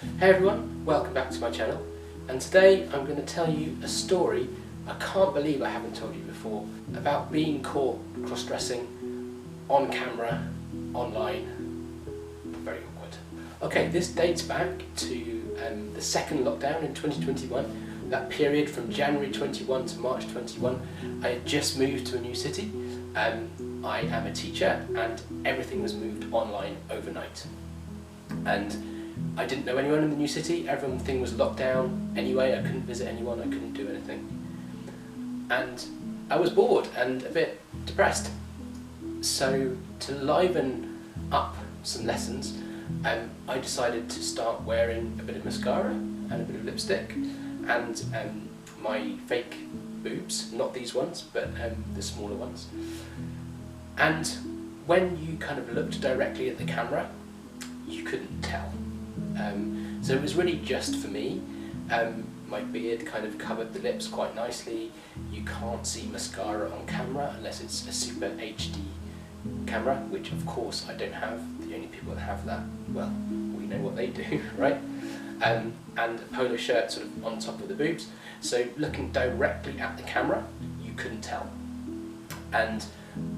Hey everyone, welcome back to my channel, and today I'm going to tell you a story I can't believe I haven't told you before about being caught cross-dressing on camera, online. Very awkward. Okay, this dates back to the second lockdown in 2021, that period from January 21 to March 21. I had just moved to a new city. I am a teacher and everything was moved online overnight. And I didn't know anyone in the new city, everything was locked down anyway, I couldn't visit anyone, I couldn't do anything. And I was bored and a bit depressed. So to liven up some lessons, I decided to start wearing a bit of mascara and a bit of lipstick and my fake boobs, not these ones, but the smaller ones. And when you kind of looked directly at the camera, you couldn't tell. So it was really just for me. My beard kind of covered the lips quite nicely. You can't see mascara on camera unless it's a super HD camera, which of course I don't have. The only people that have that, well, we know what they do, right? And a polo shirt sort of on top of the boobs. So looking directly at the camera, you couldn't tell. And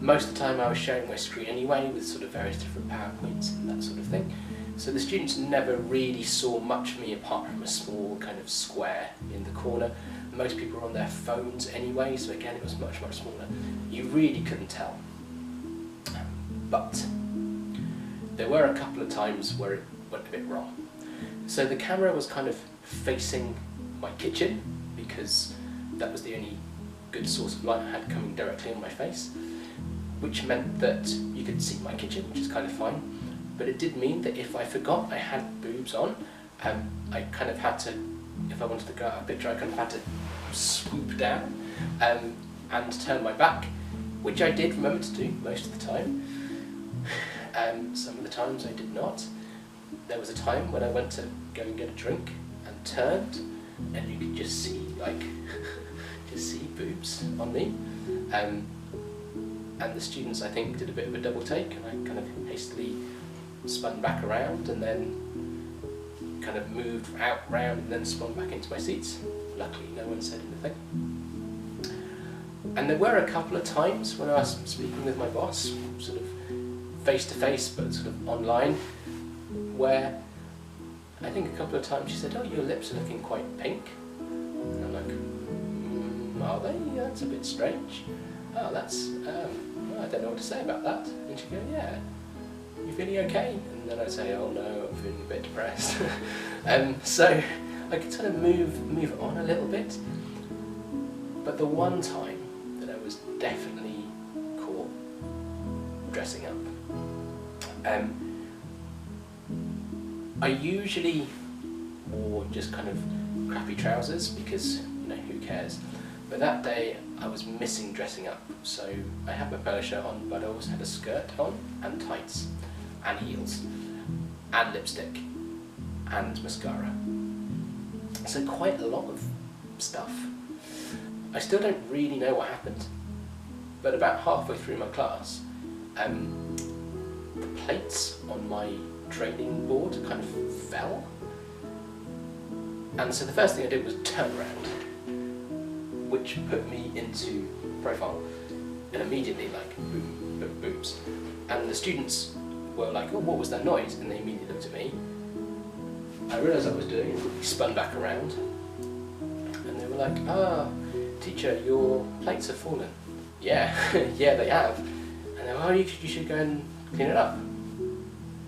most of the time I was sharing my screen anyway with sort of various different PowerPoints and that sort of thing. So the students never really saw much of me apart from a small kind of square in the corner. Most people were on their phones anyway, so again it was much, much smaller. You really couldn't tell. But there were a couple of times where it went a bit wrong. So the camera was kind of facing my kitchen because that was the only good source of light I had coming directly on my face, which meant that you could see my kitchen, which is kind of fine. But it did mean that if I forgot I had boobs on, I kind of had to, if I wanted to go out of the picture, I kind of had to swoop down and turn my back, which I did remember to do most of the time. Some of the times I did not. There was a time when I went to go and get a drink and turned, and you could just see, like, just see boobs on me. And the students, I think, did a bit of a double take, and I kind of hastily spun back around and then kind of moved out round and then spun back into my seats. Luckily no one said anything. And there were a couple of times when I was speaking with my boss, sort of face to face but sort of online, where I think a couple of times she said, "Oh, your lips are looking quite pink." And I'm like, "Are they? That's a bit strange. Oh, that's, well, I don't know what to say about that." And she'd go, "Yeah. You feeling okay?" And then I'd say, "Oh no, I'm feeling a bit depressed." So I could sort of move on a little bit. But the one time that I was definitely caught dressing up, I usually wore just kind of crappy trousers because, you know, who cares? But that day I was missing dressing up, so I had my polo shirt on, but I also had a skirt on and tights and heels and lipstick and mascara. So quite a lot of stuff. I still don't really know what happened, but about halfway through my class, the plates on my training board kind of fell. And so the first thing I did was turn around, which put me into profile, and immediately like boom, boobs. And the students were like, "Oh, what was that noise?" And they immediately looked at me. I realised what I was doing, spun back around, and they were like, "Ah, teacher, your plates have fallen." "Yeah, yeah, they have." And they were, "Oh, you should go and clean it up."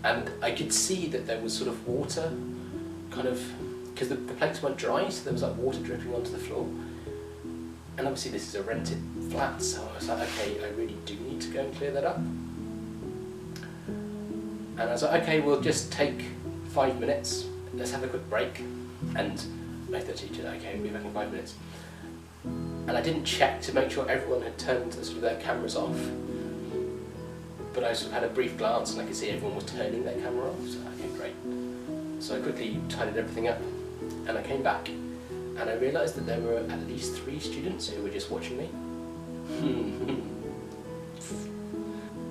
And I could see that there was sort of water, kind of, because the plates weren't dry, so there was like water dripping onto the floor. And obviously this is a rented flat, so I was like, okay, I really do need to go and clear that up. And I was like, okay, we'll just take 5 minutes, let's have a quick break. And I told the teacher, okay, we'll be back in 5 minutes. And I didn't check to make sure everyone had turned sort of their cameras off. But I sort of had a brief glance and I could see everyone was turning their camera off, so okay, great. So I quickly tidied everything up and I came back and I realised that there were at least 3 students who were just watching me.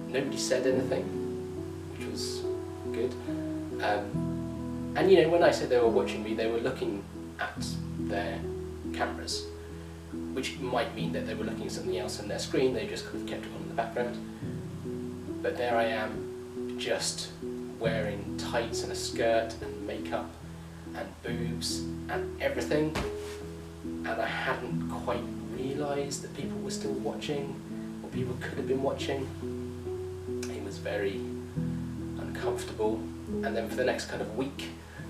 Nobody said anything, which was good. And you know, when I said they were watching me, they were looking at their cameras, which might mean that they were looking at something else on their screen, they just kind of kept it on in the background. But there I am, just wearing tights and a skirt and makeup and boobs and everything, and I hadn't quite realised that people were still watching, or people could have been watching. It was very uncomfortable, and then for the next kind of week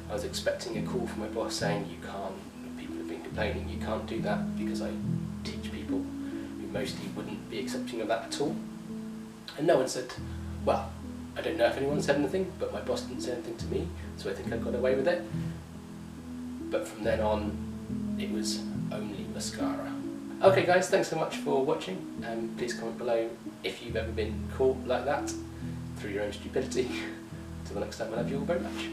I was expecting a call from my boss saying, you can't, people have been complaining, you can't do that, because I teach people who mostly wouldn't be accepting of that at all. And no one said, well, I don't know if anyone said anything, but my boss didn't say anything to me, so I think I got away with it. But from then on, it was only mascara. Okay guys, thanks so much for watching. Please comment below if you've ever been caught like that through your own stupidity. Until the next time, I love you all very much.